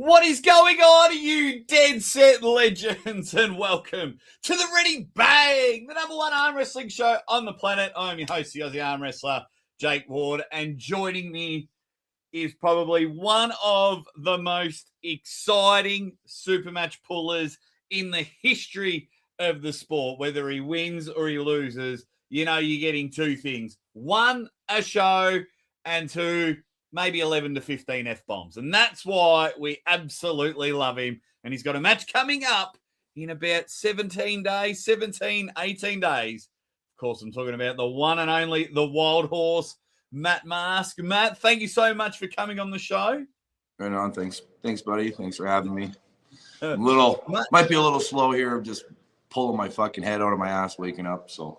What is going on, you dead set legends, and welcome to the Ready Bang, the number one arm wrestling show on the planet. I'm your host, the Aussie arm wrestler, Jake Ward, and joining me is probably one of the most exciting super match pullers in the history of the sport. Whether he wins or he loses, you know you're getting two things. One, a show, and two, maybe 11 to 15 F-bombs. And that's why we absolutely love him. And he's got a match coming up in about 18 days. Of course, I'm talking about the one and only, the Wildhorse Matt Mask. Matt, thank you so much for coming on the show. Right on. Thanks, buddy. Thanks for having me. Might be a little slow here. I'm just pulling my fucking head out of my ass waking up. So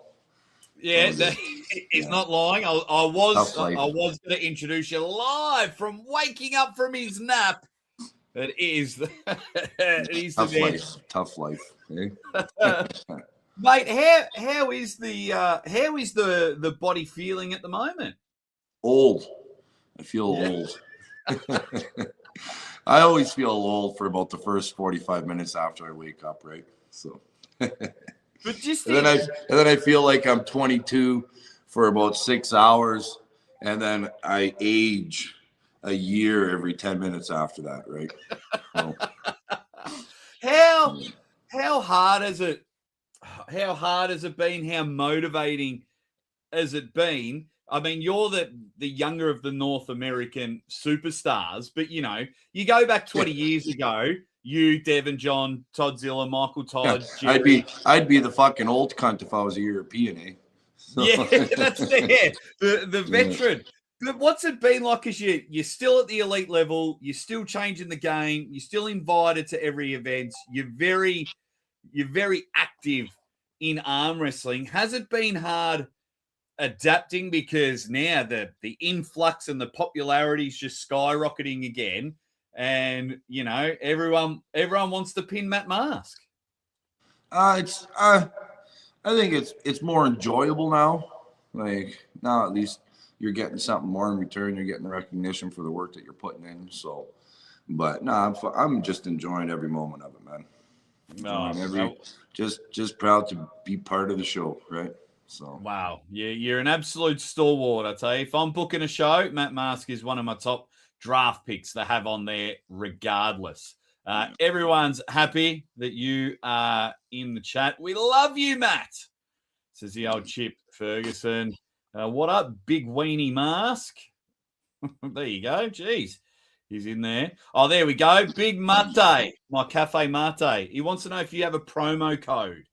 yeah, he's not lying. I was going to introduce you live from waking up from his nap. It is tough life. Eh? Mate, how is the body feeling at the moment? Old. I feel old. I always feel old for about the first 45 minutes after I wake up, right? So but just and then I feel like I'm 22 for about 6 hours, and then I age a year every 10 minutes after that, right? So, how hard has it been? How motivating has it been? I mean, you're the younger of the North American superstars, but you know, you go back 20 years ago. You, Devin, John, Toddzilla, Michael Todd. Yeah, I'd be the fucking old cunt if I was a European, eh? So. Yeah, that's it. The veteran. Yeah. But what's it been like? Because you're still at the elite level, you're still changing the game, you're still invited to every event, you're very active in arm wrestling. Has it been hard adapting because now the influx and the popularity is just skyrocketing again? And you know, everyone wants to pin Matt Mask. I think it's more enjoyable now. Like now, at least you're getting something more in return. You're getting the recognition for the work that you're putting in. So, but no, I'm just enjoying every moment of it, man. Just proud to be part of the show, right? So wow, you're an absolute stalwart. I tell you, if I'm booking a show, Matt Mask is one of my top draft picks to have on there regardless. Everyone's happy that you are in the chat. We love you, Matt, says the old Chip Ferguson. What up, big weenie Mask? There you go. Jeez, he's in there. Oh, there we go. Big Mate, my cafe mate. He wants to know if you have a promo code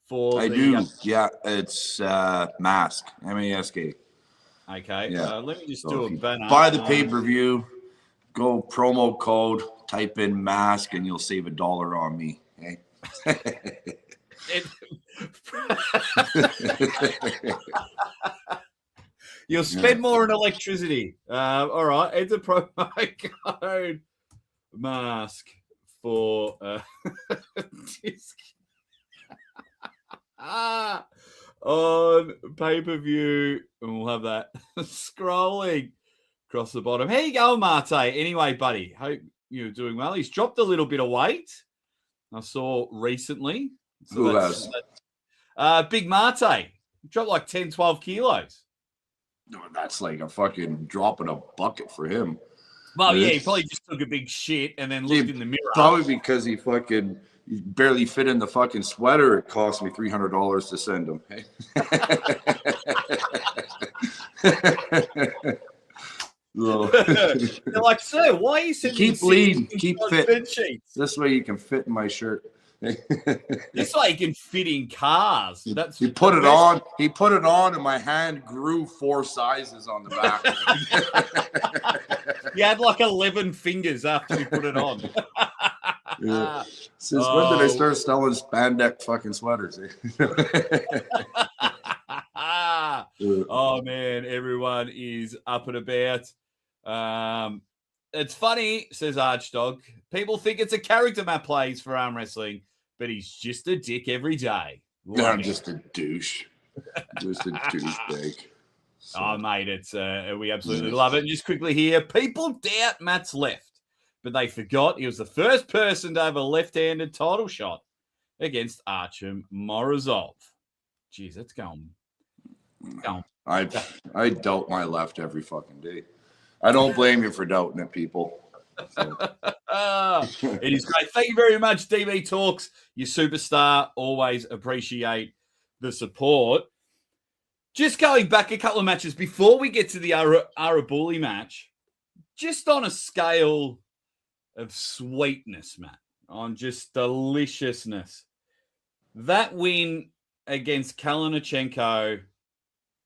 for I do. Yeah, it's Mask, M-A-S-K. Okay, yeah. Let me just do a banner. Buy the pay-per-view, go promo code, type in Mask, and you'll save $1 on me. Eh? You'll spend more on electricity. All right, it's a promo code Mask for on pay-per-view, and we'll have that scrolling across the bottom. How you going, Mate? Anyway, buddy, hope you're doing well. He's dropped a little bit of weight, I saw recently. So who has? Big Mate. Dropped like 10, 12 kilos. No, that's like a fucking drop in a bucket for him. Well, yeah, he probably just took a big shit and then looked in the mirror. Probably because he barely fit in the fucking sweater. It cost me $300 to send him. They're like, sir, why are you sending keep lean, keep fit? This way you can fit in my shirt. This way you can fit in cars. That's he put it on. He put it on, and my hand grew 4 sizes on the back. You had like 11 fingers after you put it on. Yeah. Since when did I start selling spandex fucking sweaters? Oh man, everyone is up and about. It's funny, says Archdog. People think it's a character Matt plays for arm wrestling, but he's just a dick every day. I'm just a douche. Just a douchebag. So. Oh, mate, it's we absolutely love it. And just quickly here, people doubt Matt's left. but they forgot he was the first person to have a left-handed title shot against Artem Morozov. Jeez, that's going. I doubt my left every fucking day. I don't blame you for doubting it, people. So. It is great. Thank you very much, DB Talks. You superstar. Always appreciate the support. Just going back a couple of matches before we get to the Arully match, just on a scale of sweetness, Matt, on just deliciousness, that win against Kalinichenko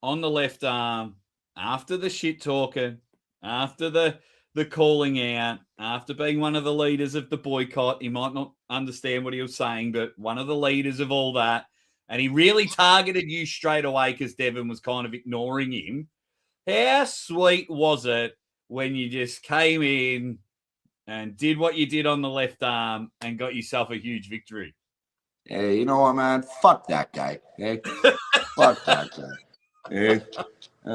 on the left arm, after the shit talking, after the calling out, after being one of the leaders of the boycott, he might not understand what he was saying, but one of the leaders of all that, and he really targeted you straight away because Devon was kind of ignoring him. How sweet was it when you just came in and did what you did on the left arm and got yourself a huge victory? Hey, you know what, man? Fuck that guy. Hey, fuck that guy. Hey,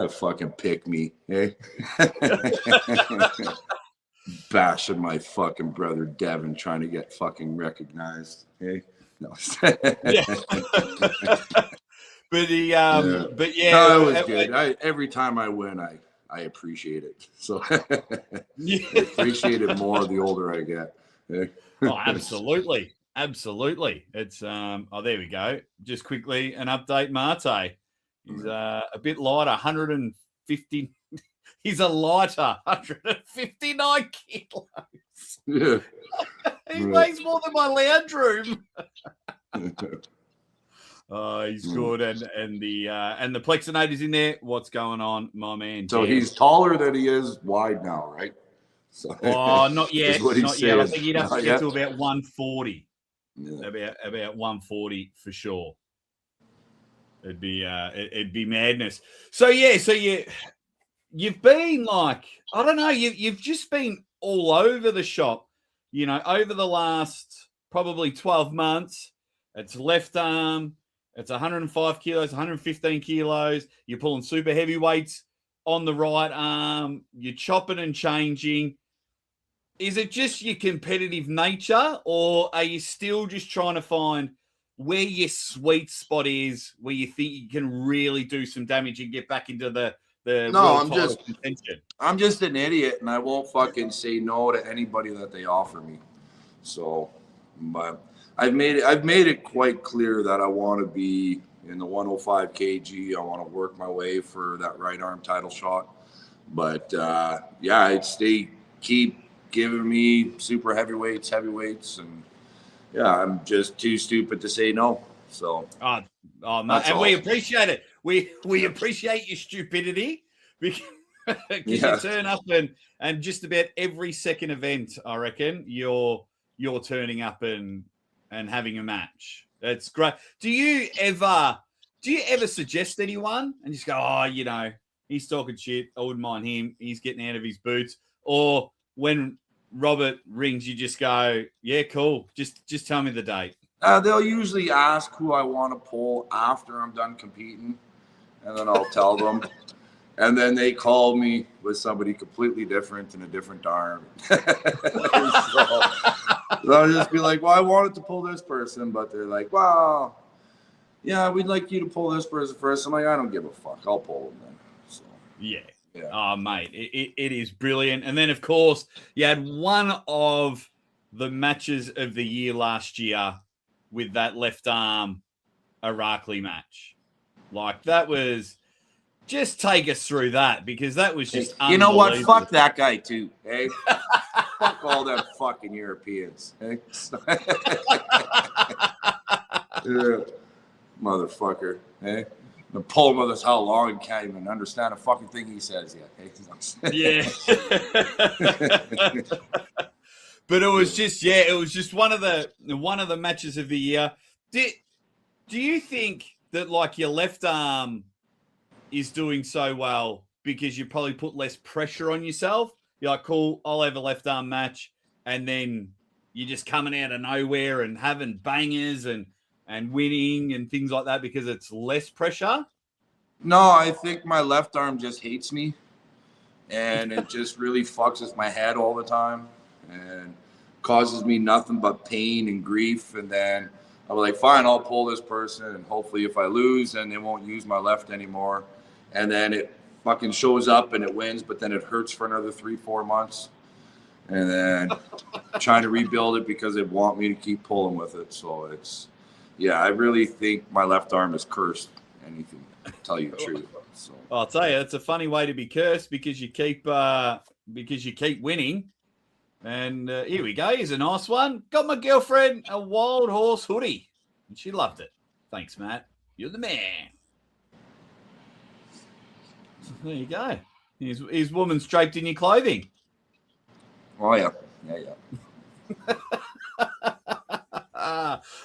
fucking pick me. Hey, bashing my fucking brother Devin, trying to get fucking recognized. Hey, no. Yeah. But but yeah, no, it was good. Every time I win, I appreciate it. So I appreciate it more the older I get. Hey. Oh, absolutely. Absolutely. It's there we go. Just quickly an update, Mate. He's a bit lighter, 150. He's a lighter, 159 kilos. Yeah. He weighs more than my lounge room. Oh, he's good. And the Plexinator's in there. What's going on, my man? So he's taller than he is wide now, right? So, not yet. Not yet. I think he'd have to get to about 140. Yeah. About 140 for sure. It'd be madness. So you've been like, I don't know, you've just been all over the shop, over the last probably 12 months. It's left arm, it's 105 kilos, 115 kilos. You're pulling super heavyweights on the right arm. You're chopping and changing. Is it just your competitive nature, or are you still just trying to find where your sweet spot is, where you think you can really do some damage and get back into the no, I'm just an idiot, and I won't fucking say no to anybody that they offer me. So, but I've made it quite clear that I want to be in the 105 kg. I want to work my way for that right arm title shot. But they keep giving me super heavyweights, and I'm just too stupid to say no. So, we appreciate it. We appreciate your stupidity because you turn up and just about every second event, I reckon you're turning up and having a match. That's great. Do you ever suggest anyone and just go, he's talking shit, I wouldn't mind him, he's getting out of his boots? Or when Robert rings, you just go, yeah, cool, just tell me the date? They'll usually ask who I want to pull after I'm done competing, and then I'll tell them. And then they call me with somebody completely different in a different arm. So I'll just be like, well, I wanted to pull this person, but they're like, well, yeah, we'd like you to pull this person first. I'm like, I don't give a fuck. I'll pull them then. So, yeah. Oh, mate, it is brilliant. And then, of course, you had one of the matches of the year last year with that left arm Arully match. Like, that was... Just take us through that, because that was just you know what? Fuck that guy, too. Hey? Fuck all them fucking Europeans. Hey? Yeah. Motherfucker. Hey? The pull with us how long he can't even understand a fucking thing he says yet. Yeah. But it was just one of the matches of the year. Do you think that like your left arm is doing so well because you probably put less pressure on yourself? You're like, cool, I'll have a left arm match, and then you're just coming out of nowhere and having bangers and winning and things like that because it's less pressure? No, I think my left arm just hates me, and it just really fucks with my head all the time. and causes me nothing but pain and grief. And then I was like, fine, I'll pull this person, and hopefully if I lose, then they won't use my left anymore. And then it fucking shows up and it wins, but then it hurts for another 3-4 months. And then trying to rebuild it because they want me to keep pulling with it. So it's, yeah, I really think my left arm is cursed. Anything, to tell you the truth. So I'll tell you, it's a funny way to be cursed because you keep winning. And here we go. Here's a nice one. Got my girlfriend a Wildhorse hoodie, and she loved it. Thanks, Matt. You're the man. There you go. His woman's draped in your clothing. Oh yeah.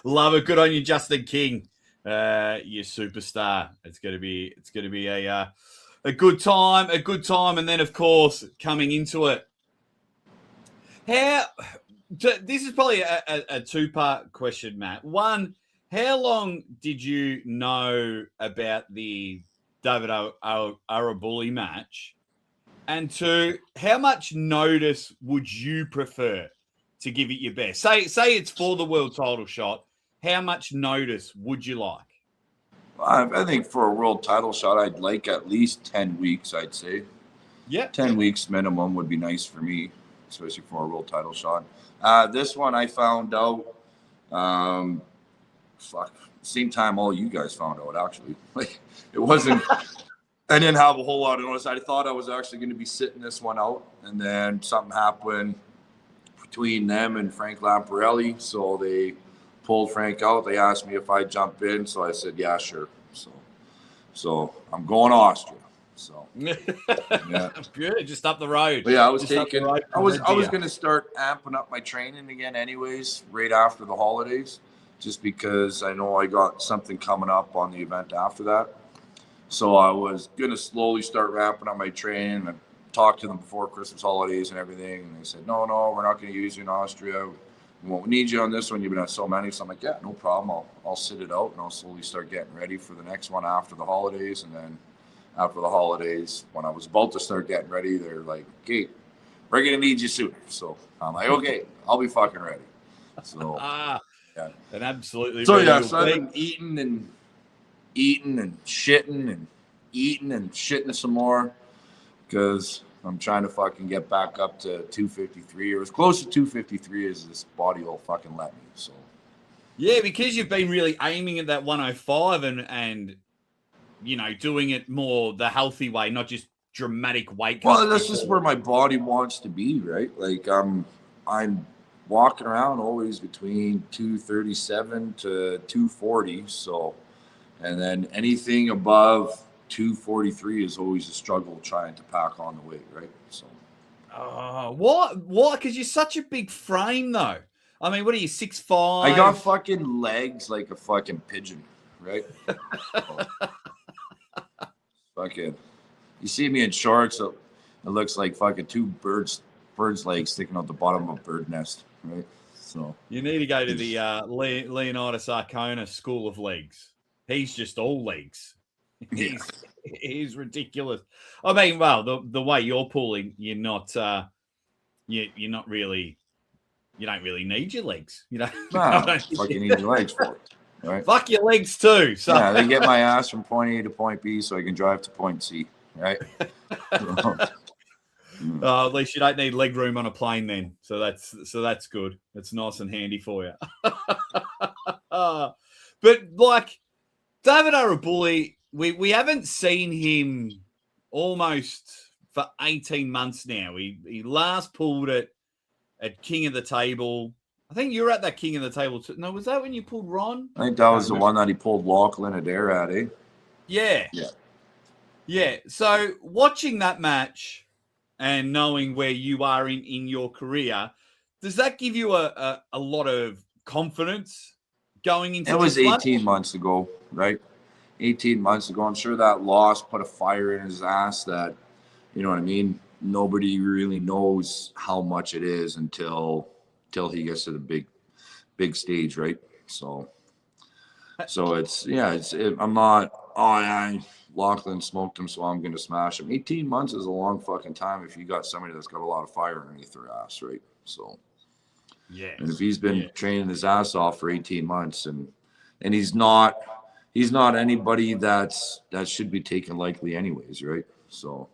Love it. Good on you, Justin King. You superstar. It's gonna be a good time. And then of course coming into it. This is probably a two-part question, Matt. One, how long did you know about the David Arully match? And two, how much notice would you prefer to give it your best? Say it's for the world title shot. How much notice would you like? I think for a world title shot, I'd like at least 10 weeks, I'd say. Yeah. 10 weeks minimum would be nice for me, especially for a world title shot. This one I found out, same time all you guys found out, actually. Like, it wasn't, I didn't have a whole lot of notice. I thought I was actually going to be sitting this one out, and then something happened between them and Frank Lamparelli, so they pulled Frank out. They asked me if I'd jump in, so I said, yeah, sure. So I'm going to Austria. So yeah, good, just up the road. But yeah, I was going to start amping up my training again, anyways, right after the holidays, just because I know I got something coming up on the event after that. So I was going to slowly start ramping up my training. I talked to them before Christmas holidays and everything, and they said, no, we're not going to use you in Austria. We won't need you on this one. You've been at so many. So I'm like, yeah, no problem. I'll sit it out, and I'll slowly start getting ready for the next one after the holidays. And then after the holidays, when I was about to start getting ready, they're like, okay, we're going to need you sooner. So I'm like, okay, I'll be fucking ready. So yeah. And absolutely. So yeah, so I've been eating and shitting and eating and shitting some more because I'm trying to fucking get back up to 253 or as close to 253 as this body will fucking let me. So yeah, because you've been really aiming at that 105 and you know, doing it more the healthy way, not just dramatic weight. Well, that's just where my body wants to be, right? Like I'm walking around always between 237 to 240. So, and then anything above 243 is always a struggle trying to pack on the weight, right? So, what? Because you're such a big frame, though. I mean, what are you, 6'5"? I got fucking legs like a fucking pigeon, right? Fucking, you see me in shorts, it looks like fucking two birds' legs sticking out the bottom of a bird nest, right? So you need to go to the Leonidas Arcona School of Legs. He's just all legs. He's ridiculous. I mean, well, the way you're pulling, you're not really, you don't really need your legs. You know, fucking need your legs for it. Right. Fuck your legs too. So yeah, they get my ass from point A to point B so I can drive to point C. Right. At least you don't need leg room on a plane then. So that's good. It's nice and handy for you. But like David Arully, we haven't seen him almost for 18 months now. He last pulled it at King of the Table. I think you were at that King of the Table too. No, was that when you pulled Ron? I think that was the one that he pulled Lachlan Adair at, eh? Yeah. So watching that match and knowing where you are in your career, does that give you a lot of confidence going into it was this 18 months ago, right? 18 months ago. I'm sure that loss put a fire in his ass that, you know what I mean? Nobody really knows how much it is until he gets to the big stage, right? So I'm not, Lachlan smoked him, so I'm going to smash him. 18 months is a long fucking time if you got somebody that's got a lot of fire underneath their ass, right? So, yeah. and if he's been training his ass off for 18 months and he's not anybody that should be taken lightly anyways, right? So,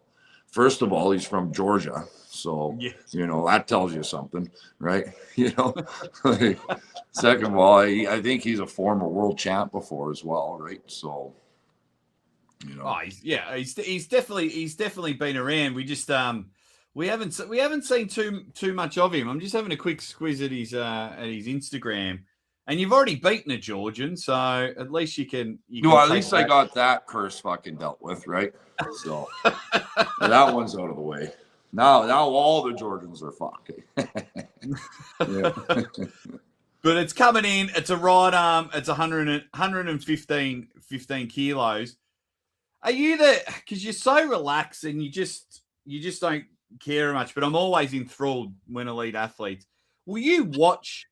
first of all, he's from Georgia. So, that tells you something, right? Like, second of all, I think he's a former world champ before as well, right? So, Oh, he's definitely been around. We just we haven't seen too much of him. I'm just having a quick squiz at his Instagram, and you've already beaten a Georgian, so at least you can. At least I got that curse fucking dealt with, right? So that one's out of the way. Now all the Georgians are fucking. But it's coming in. It's a right arm. It's 115 kilos. Are you because you're so relaxed and you just don't care much, but I'm always enthralled when elite athletes. Will you watch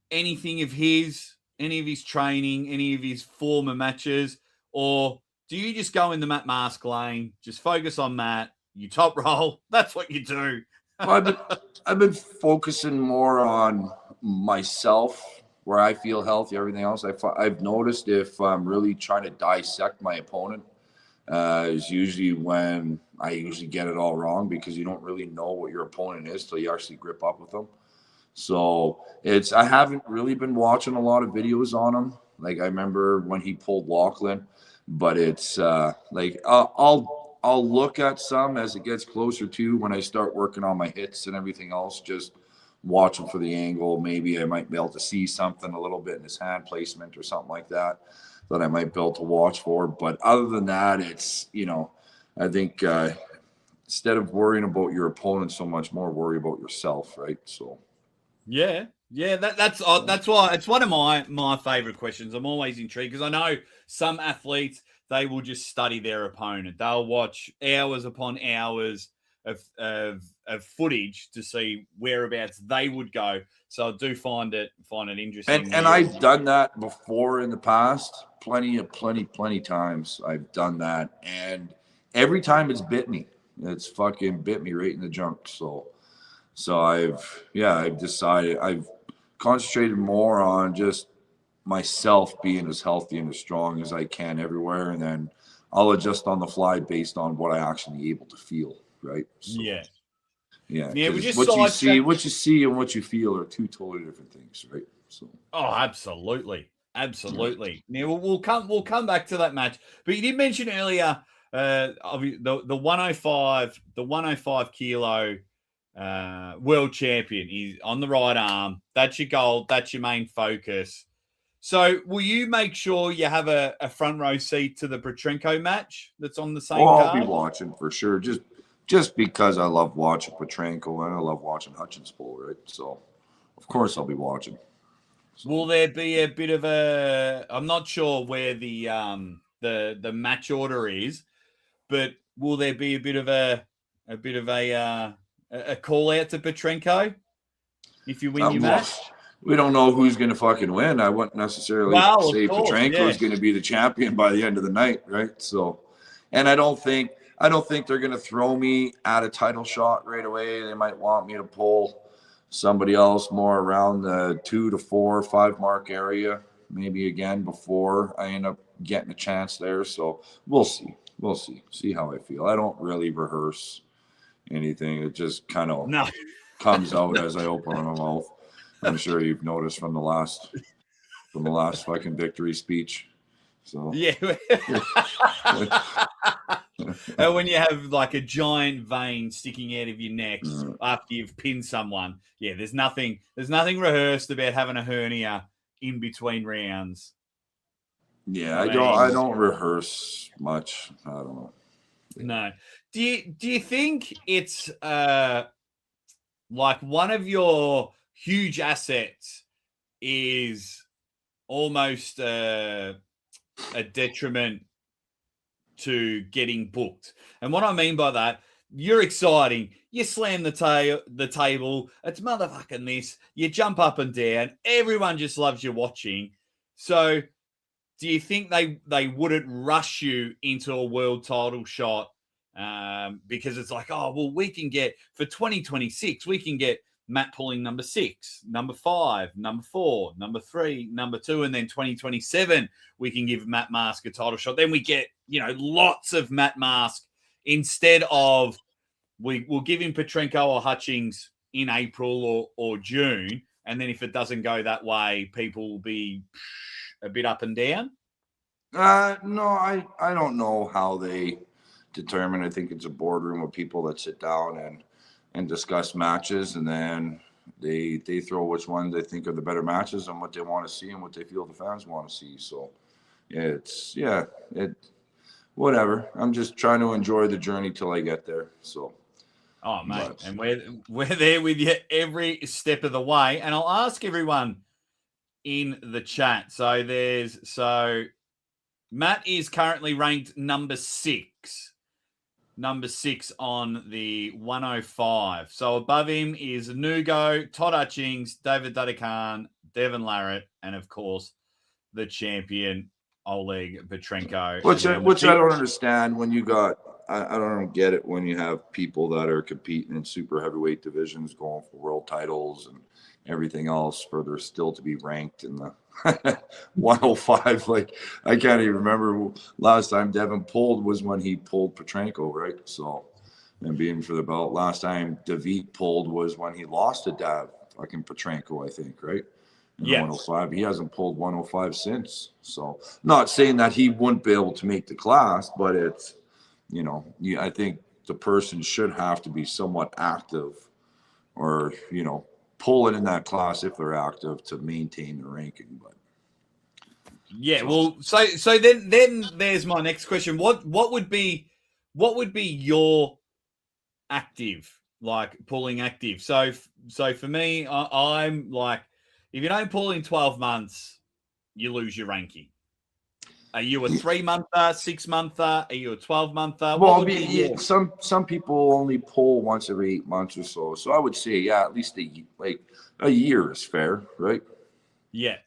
anything of any of his training, any of his former matches, or do you just go in the Matt Mask lane, just focus on Matt, you top roll, that's what you do? Well, I've been focusing more on myself, where I feel healthy, everything else. I've noticed if I'm really trying to dissect my opponent, is usually when I usually get it all wrong, because you don't really know what your opponent is till you actually grip up with them. So I haven't really been watching a lot of videos on him. Like I remember when he pulled Lachlan, but it's like I'll look at some as it gets closer to when I start working on my hits and everything else. Just watch him for the angle. Maybe I might be able to see something a little bit in his hand placement or something like that I might be able to watch for. But other than that, it's, I think instead of worrying about your opponent so much, more worry about yourself, right? So that's why it's one of my favorite questions. I'm always intrigued because I know some athletes, they will just study their opponent. They'll watch hours upon hours of footage to see whereabouts they would go. So I do find it interesting. And I've done that before in the past, plenty times. I've done that, and every time it's bit me. It's fucking bit me right in the junk. So I've decided I've concentrated more on just myself being as healthy and as strong as I can everywhere, and then I'll adjust on the fly based on what I actually able to feel, right? So, yeah. What you see and what you feel are two totally different things, right? So. Oh, absolutely. Now we'll come back to that match, but you did mention earlier the 105 kilo world champion. He's on the right arm. That's your goal. That's your main focus. So will you make sure you have a front row seat to the Petrenko match that's on the same card? I'll be watching for sure. Just because I love watching Petrenko and I love watching Hutchins pull, right? So, of course, I'll be watching. So. Will there be a bit of I'm not sure where the match order is, but will there be a bit of a call out to Petrenko if you win your match? We don't know who's going to fucking win. I wouldn't necessarily say Petrenko is going to be the champion by the end of the night, right? So, and I don't think they're going to throw me at a title shot right away. They might want me to pull somebody else more around the 2 to 4 or 5 mark area, maybe again before I end up getting a chance there. So we'll see. See how I feel. I don't really rehearse anything. It just kind of comes out as I open my mouth. I'm sure you've noticed from the last fucking victory speech. So yeah. And when you have like a giant vein sticking out of your neck after you've pinned someone, there's nothing rehearsed about having a hernia in between rounds. Yeah, I don't rehearse much. I don't know. No. Do you think it's like one of your huge assets is almost a detriment to getting booked? And what I mean by that, you're exciting. You slam the table. It's motherfucking this. You jump up and down. Everyone just loves you watching. So do you think they wouldn't rush you into a world title shot because it's like, oh, well, we can get for 2026, we can get Matt pulling number 6, number 5, number 4, number 3, number 2, and then 2027 we can give Matt Mask a title shot. Then we get, lots of Matt Mask instead of we'll give him Petrenko or Hutchings in April or June, and then if it doesn't go that way, people will be a bit up and down. No, I don't know how they determine. I think it's a boardroom of people that sit down and discuss matches, and then they throw which ones they think are the better matches and what they want to see and what they feel the fans want to see. So whatever. I'm just trying to enjoy the journey till I get there. So oh mate, and we're there with you every step of the way. And I'll ask everyone in the chat. So Matt is currently ranked number 6. Number 6 on the 105. So above him is Nugo, Todd Hutchings, David Duddekan, Devin Larratt, and of course the champion Oleg Petrenko. Which I don't understand when you got. I don't get it when you have people that are competing in super heavyweight divisions, going for world titles and everything else, for there still to be ranked in the 105. Like, I can't even remember last time Devin pulled was when he pulled Petrenko, right? So, and being for the belt. Last time David pulled was when he lost to fucking Petrenko, I think, right? Yeah, 105. He hasn't pulled 105 since. So, not saying that he wouldn't be able to make the class, but it's, I think the person should have to be somewhat active, or pull it in that class if they're active to maintain the ranking. But yeah, well, so then there's my next question. What would be your active, like pulling active? So for me, I'm like, if you don't pull in 12 months, you lose your ranking. Are you a 3-monther, 6-monther? Are you a 12-monther? Well, some people only pull once every 8 months or so. So I would say, at least a year is fair, right? Yeah.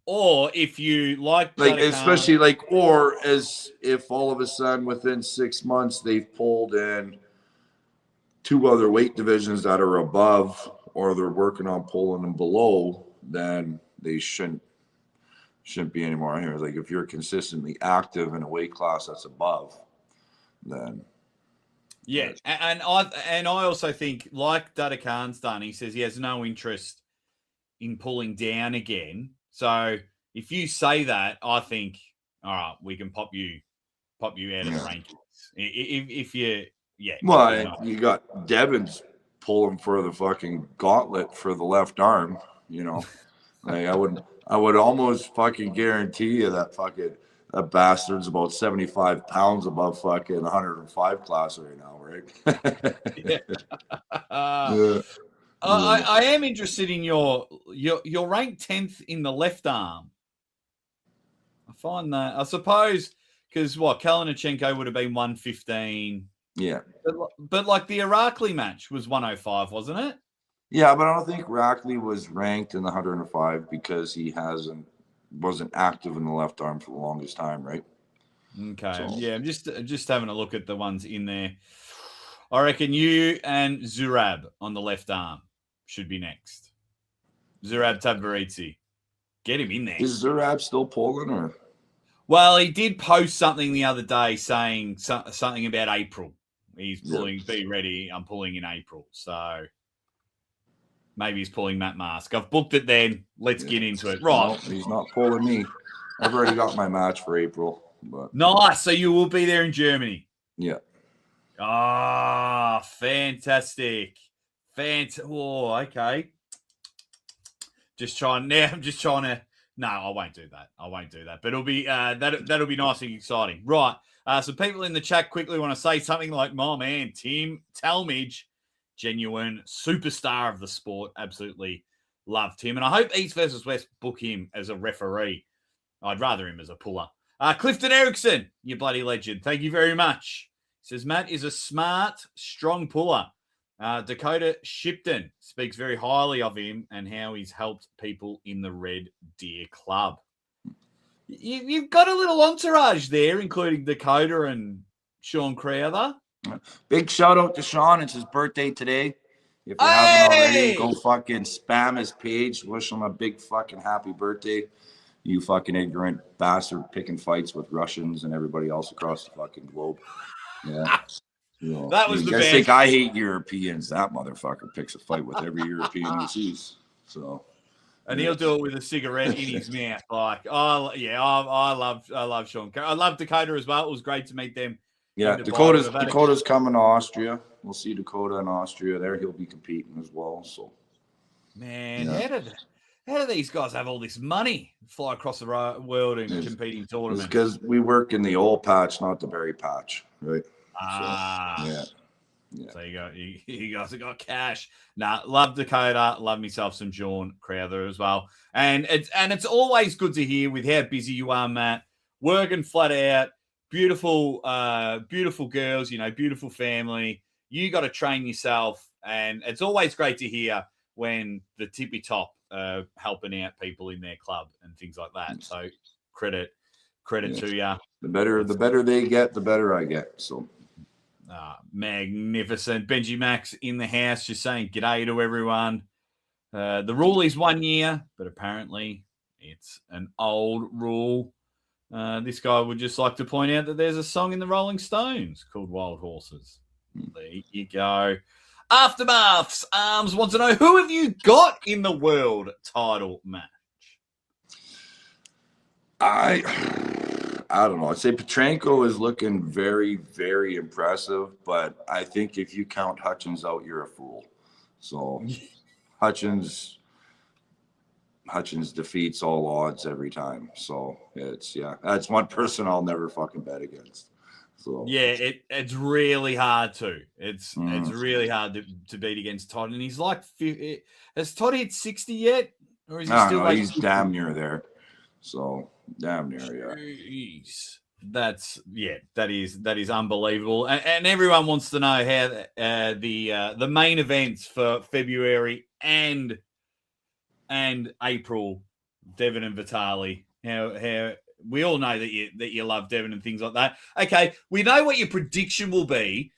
Or if you especially or as if all of a sudden within 6 months they've pulled in 2 other weight divisions that are above, or they're working on pulling them below, then they shouldn't be anymore here. Like, if you're consistently active in a weight class that's above, then yeah. And I also think, like Duddekan's done, he says he has no interest in pulling down again. So if you say that, I think, all right, we can pop you out of the rankings. If you, well, you got Devin's pulling for the fucking gauntlet for the left arm. Like, I would almost fucking guarantee you that bastard's about 75 pounds above fucking 105 class right now, right? Yeah. I am interested in your ranked 10th in the left arm. I find that, I suppose, because Kalinachenko would have been 115. Yeah. But like the Arully match was 105, wasn't it? Yeah, but I don't think Rackley was ranked in the 105 because he wasn't active in the left arm for the longest time, right? Okay. So, yeah, I'm just having a look at the ones in there. I reckon you and Zurab on the left arm should be next. Zurab Tabaritsi. Get him in there. Is Zurab still pulling, or? Well, he did post something the other day saying something about April. He's pulling, be ready, I'm pulling in April. So maybe he's pulling Matt Mask. I've booked it then. Let's get into it. Right. No, he's not pulling me. I've already got my match for April. But nice. So you will be there in Germany. Yeah. Ah, fantastic. Oh, okay. I'm just trying to. No, I won't do that. But it'll be that'll be nice and exciting. Right. Some people in the chat quickly want to say something like, my man, Tim Talmadge, genuine superstar of the sport. Absolutely love Tim. And I hope East versus West book him as a referee. I'd rather him as a puller. Clifton Erickson, you bloody legend. Thank you very much. Says Matt is a smart, strong puller. Dakota Shipton speaks very highly of him and how he's helped people in the Red Deer Club. You've got a little entourage there, including Dakota and Sean Crowther. Big shout out to Sean. It's his birthday today. If you haven't already, Hey! go fucking spam his page. Wish him a big fucking happy birthday. You fucking ignorant bastard picking fights with Russians and everybody else across the fucking globe. Yeah. You know, That was you the guys best. think I hate Europeans. That motherfucker picks a fight with every European he sees. So, and he'll do it with a cigarette in his mouth. Like, oh yeah, I love Sean. I love Dakota as well. It was great to meet them. yeah, Dakota's coming to Austria. We'll see Dakota in Austria. There, he'll be competing as well. So, man, how do these guys have all this money? Fly across the world and competing tournaments? It's because we work in the oil patch, not the berry patch, right? So, So you guys have got cash. Nah, love Dakota. Love myself some Sean Crowther as well. And it's always good to hear with how busy you are, Matt. Working flat out. Beautiful girls, beautiful family. You got to train yourself. And it's always great to hear when the tippy top helping out people in their club and things like that. So credit to you. The better they get, the better I get. So magnificent. Benji Max in the house just saying g'day to everyone. The rule is 1 year, but apparently it's an old rule. This guy would just like to point out that there's a song in the Rolling Stones called Wild Horses. There you go. Aftermaths Arms wants to know, who have you got in the world title match? I don't know. I'd say Petrenko is looking very, very impressive, but I think if you count Hutchins out, you're a fool. So Hutchins defeats all odds every time. So that's one person I'll never fucking bet against. So yeah, it's really hard to. It's really hard to beat against Todd, and he's like, has Todd hit 60 yet, or is he still? Like he's damn near there. So damn near, yeah. Jeez. That is unbelievable, and everyone wants to know how the main events for February and April, Devin and Vitali. How we all know that you love Devin and things like that. Okay, we know what your prediction will be.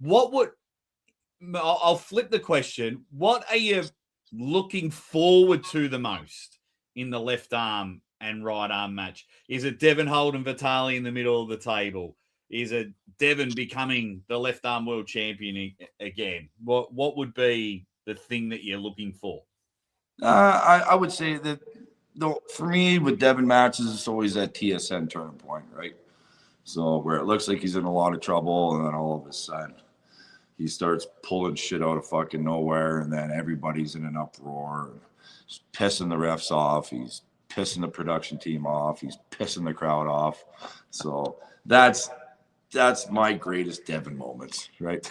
I'll flip the question. What are you looking forward to the most in the left arm and right arm match? Is it Devin holding Vitali in the middle of the table? Is it Devin becoming the left arm world champion again? What would be the thing that you're looking for? I would say that for me with Devin matches, it's always that TSN turning point, right? So where it looks like he's in a lot of trouble, and then all of a sudden he starts pulling shit out of fucking nowhere, and then everybody's in an uproar, and he's pissing the refs off. He's pissing the production team off. He's pissing the crowd off. So that's my greatest Devin moments, right?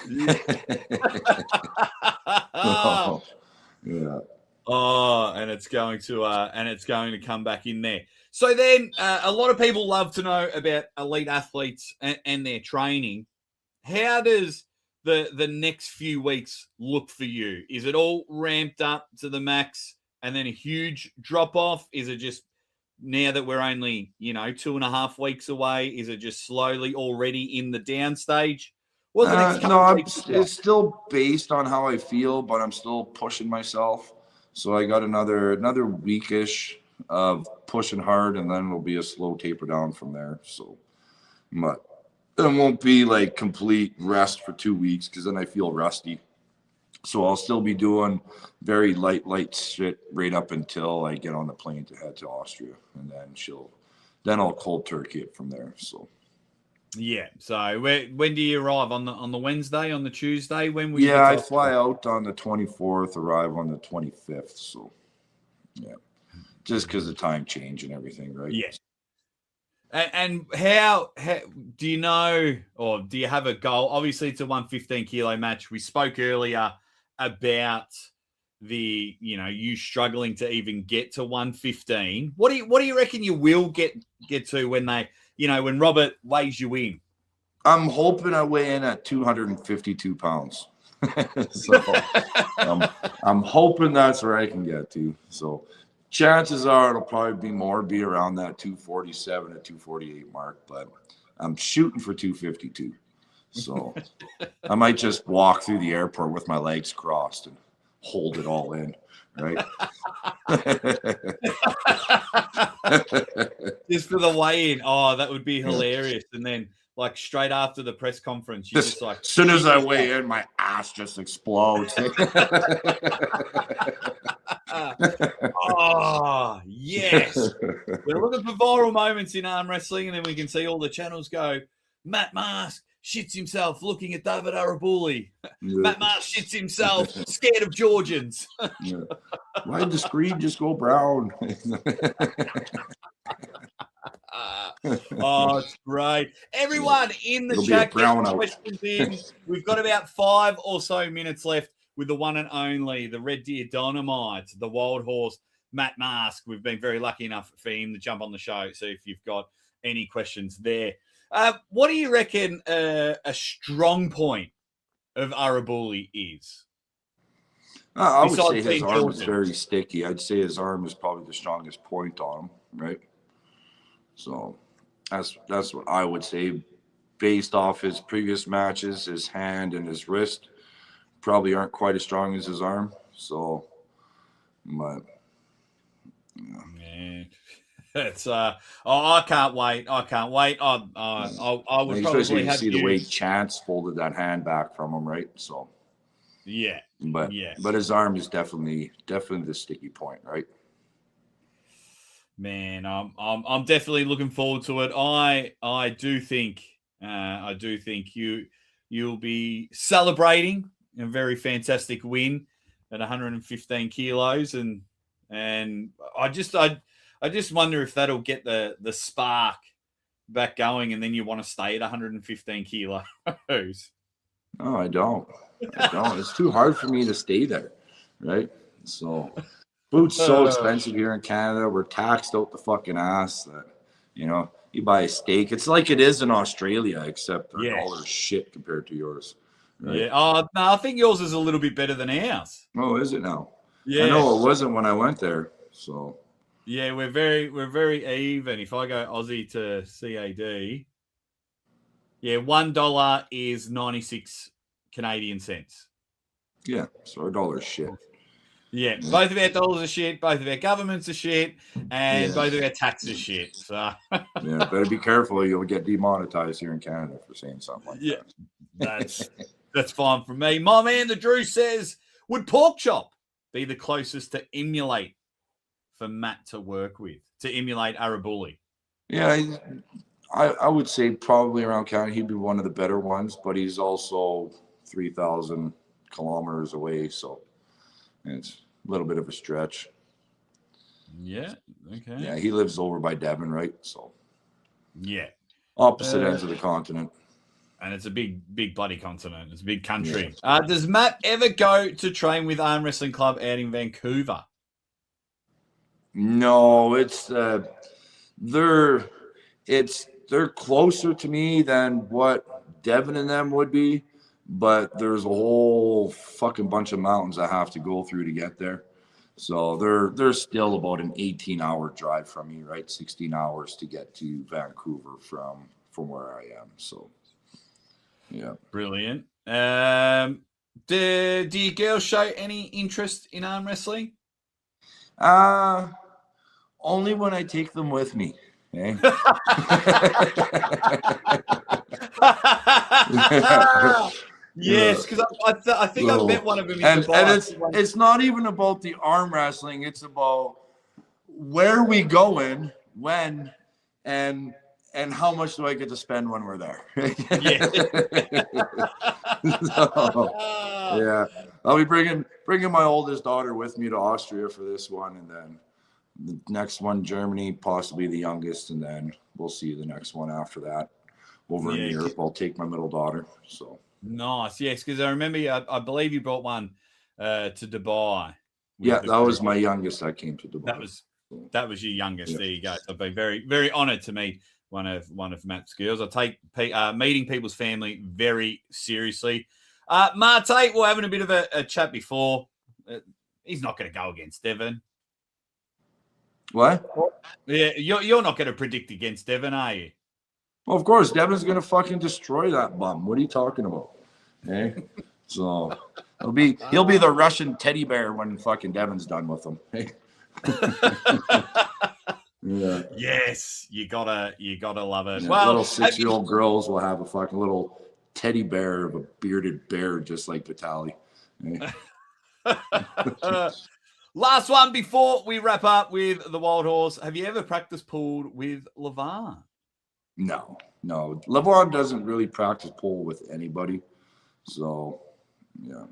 So, yeah. Oh, and it's going to come back in there. So then, a lot of people love to know about elite athletes and their training. How does the next few weeks look for you? Is it all ramped up to the max and then a huge drop off? Is it just now that we're only 2.5 weeks away? Is it just slowly already in the down stage? What's the next couple of weeks? It's still based on how I feel, but I'm still pushing myself. So I got another weekish of pushing hard, and then it'll be a slow taper down from there. So, but it won't be like complete rest for 2 weeks because then I feel rusty. So I'll still be doing very light shit right up until I get on the plane to head to Austria, and then I'll cold turkey it from there. So. Yeah. So when do you arrive? On the Wednesday, on the Tuesday? When will you? Yeah, I fly out on the 24th, arrive on the 25th. So, yeah, just because of time change and everything, right? Yes. And how do you know, or do you have a goal? Obviously, it's a 115 kilo match. We spoke earlier about you struggling to even get to 115. What do you reckon you will get to when they? When Robert weighs you in? I'm hoping I weigh in at 252 pounds. So I'm hoping that's where I can get to. So Chances are it'll probably be around that 247 to 248 mark, but I'm shooting for 252. So I might just walk through the airport with my legs crossed and hold it all in, right? Just for the weigh-in. Oh, that would be hilarious. And then, like, straight after the press conference, you just like... As soon as I weigh in, my ass just explodes. Oh, yes. We're looking for viral moments in arm wrestling, and then we can see all the channels go, Matt Mask shits himself looking at David Arully. Matt Mask shits himself scared of Georgians. Why did the screen just go brown? Oh, it's great. Everyone in the It'll chat, be a brown get out. questions in. We've got about 5 or so minutes left with the one and only, the Red Deer Dynamite, the Wildhorse Matt Mask. We've been very lucky enough for him to jump on the show. So if you've got any questions there. What do you reckon a strong point of Arully is? I would say his arm is very sticky. I'd say his arm is probably the strongest point on him, right? So that's what I would say based off his previous matches. His hand and his wrist probably aren't quite as strong as his arm. So, but yeah. It's I can't wait. I can't wait. I would probably have see the way Chance folded that hand back from him, right? So yeah, but his arm is definitely the sticky point, right? Man, I'm definitely looking forward to it. I do think you'll be celebrating a very fantastic win at 115 kilos, and I just wonder if that'll get the spark back going, and then you want to stay at 115 kilos. No, I don't. It's too hard for me to stay there, right? So food's so expensive here in Canada. We're taxed out the fucking ass that, you buy a steak. It's like it is in Australia, except our dollar's shit compared to yours. Right? Yeah. Oh, no, I think yours is a little bit better than ours. Oh, is it now? Yeah. I know it wasn't when I went there. So yeah, we're very even. If I go Aussie to CAD, yeah, $1 is 96 Canadian cents. Yeah, so our dollar's shit. Yeah, both of our dollars are shit, both of our governments are shit, and both of our taxes are shit. So yeah, better be careful. You'll get demonetized here in Canada for saying something like that. That's fine for me. My man, the Drew says, would pork chop be the closest to emulate for Matt to work with, to emulate Arully? Yeah, I would say probably around Canada he'd be one of the better ones, but he's also 3,000 kilometers away, so it's a little bit of a stretch. Yeah. Okay. Yeah, he lives over by Devon, right? So yeah, opposite ends of the continent. And it's a big bloody continent. It's a big country. Yeah. Does Matt ever go to train with Arm Wrestling Club out in Vancouver? No, it's they're closer to me than what Devon and them would be, but there's a whole fucking bunch of mountains I have to go through to get there. So they're still about an 18-hour drive from me, right? 16 hours to get to Vancouver from where I am. So yeah. Brilliant. Do your girls show any interest in arm wrestling? Only when I take them with me. Okay? Yes, because I think I've met one of them. And it's not even about the arm wrestling. It's about where we going, when, and how much do I get to spend when we're there. Yeah, I'll be bringing my oldest daughter with me to Austria for this one, and then the next one Germany, possibly the youngest, and then we'll see the next one after that. Over in Europe, I'll take my middle daughter. So. Nice, yes, because I remember I believe you brought one to Dubai. Yeah, that was my youngest that came to Dubai. That was your youngest. Yeah. There you go. So I've been very, very honoured to meet one of Matt's girls. I take meeting people's family very seriously. Marte, we're having a bit of a chat before. He's not going to go against Devon. What? Yeah, you're not going to predict against Devin, are you? Well, of course, Devin's gonna fucking destroy that bum. What are you talking about? Okay, so he'll be the Russian teddy bear when fucking Devin's done with him. Hey? Yeah. Yes, you gotta love it. Yeah, Well, little 6-year-old girls will have a fucking little teddy bear of a bearded bear, just like Vitaly. Hey? Last one before we wrap up with the Wild Horse. Have you ever practiced pooled with LeVar? No. LeVar doesn't really practice pool with anybody. So, yeah.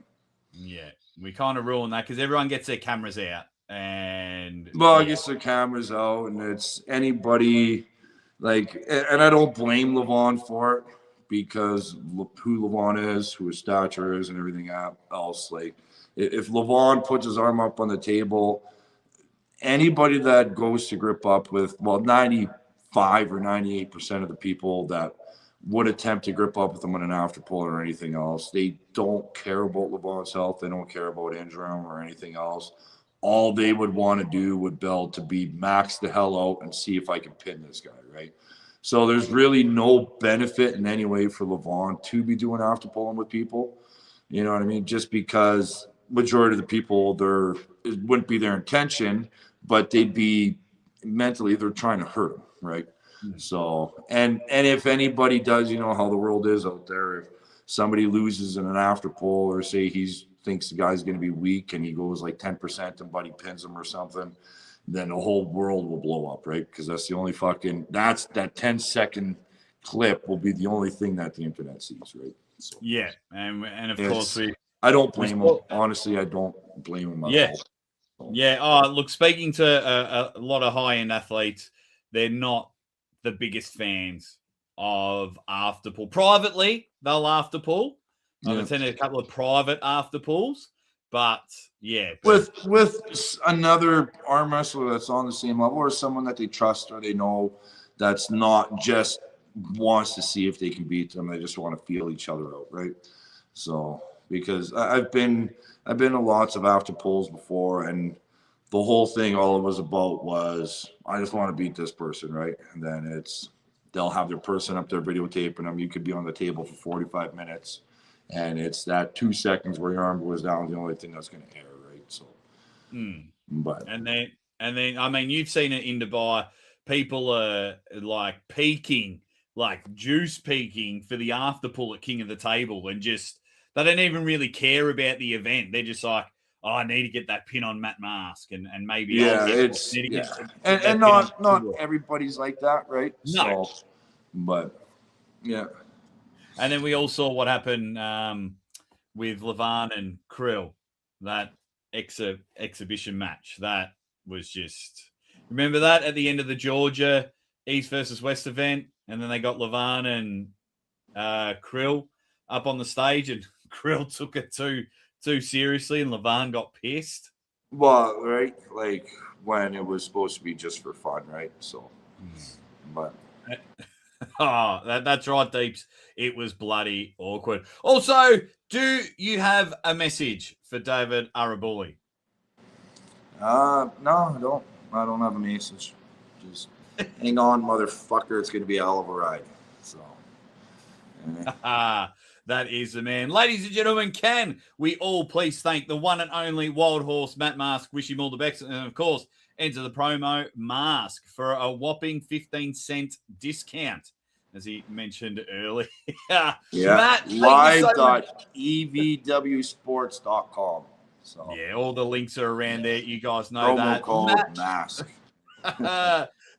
Yeah, we kind of ruin that because everyone gets their cameras out. And well, I guess the camera's out, and it's anybody like, and I don't blame Levon for it because who Levon is, who his stature is, and everything else. Like, if Levon puts his arm up on the table, anybody that goes to grip up with, well, 95 or 98% of the people that would attempt to grip up with him on an after pull or anything else, they don't care about Levon's health. They don't care about injury or anything else. All they would want to do would build to be max the hell out and see if I can pin this guy, right? So there's really no benefit in any way for Levon to be doing after pulling with people. You know what I mean? Just because majority of the people, it wouldn't be their intention, but they'd be mentally, they're trying to hurt him, right? Mm-hmm. So, and if anybody does, you know how the world is out there, if somebody loses in an after pull or say thinks the guy's going to be weak and he goes like 10% and Buddy pins him or something, then the whole world will blow up, right? Because that's the only that 10-second clip will be the only thing that the internet sees, right? So, yeah, and of course I don't blame him. Honestly, I don't blame him at all. So. Yeah. Oh, look, speaking to a lot of high-end athletes, they're not the biggest fans of after pull. Privately, they'll after pull. I've attended a couple of private after pulls, but yeah. With another arm wrestler that's on the same level or someone that they trust or they know that's not just wants to see if they can beat them. They just want to feel each other out, right? So because I've been to lots of after pulls before, and the whole thing, all it was about was I just want to beat this person, right? And then they'll have their person up there videotaping them. You could be on the table for 45 minutes. And it's that 2 seconds where your arm goes down, the only thing that's going to air, right? So, but and then I mean, you've seen it in Dubai. People are like peaking, like juice peaking for the after pull at King of the Table, and just they don't even really care about the event. They're just like, oh, I need to get that pin on Matt Mask, and maybe and not everybody's like that, right? No, so, but yeah. And then we all saw what happened with Levan and Krill, that exhibition match. That was just... Remember that at the end of the Georgia East versus West event? And then they got Levan and Krill up on the stage, and Krill took it too seriously, and Levan got pissed. Well, right? Like when it was supposed to be just for fun, right? So, but... Oh, that's right, Deeps. It was bloody awkward. Also, do you have a message for David Arully? No, I don't. I don't have a message. Just hang on, motherfucker. It's going to be a hell of a ride. So, that is the man. Ladies and gentlemen, can we all please thank the one and only Wildhorse Matt Mask? Wish him all the best. And, of course, enter the promo Mask for a whopping 15-cent discount, as he mentioned earlier. Yeah, Matt, live.evwsports.com. So yeah, all the links are around there. You guys know promo that. code Mask.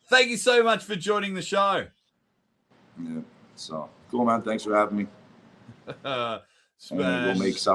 Thank you so much for joining the show. Yeah, so cool, man. Thanks for having me. Smash. And we'll make something.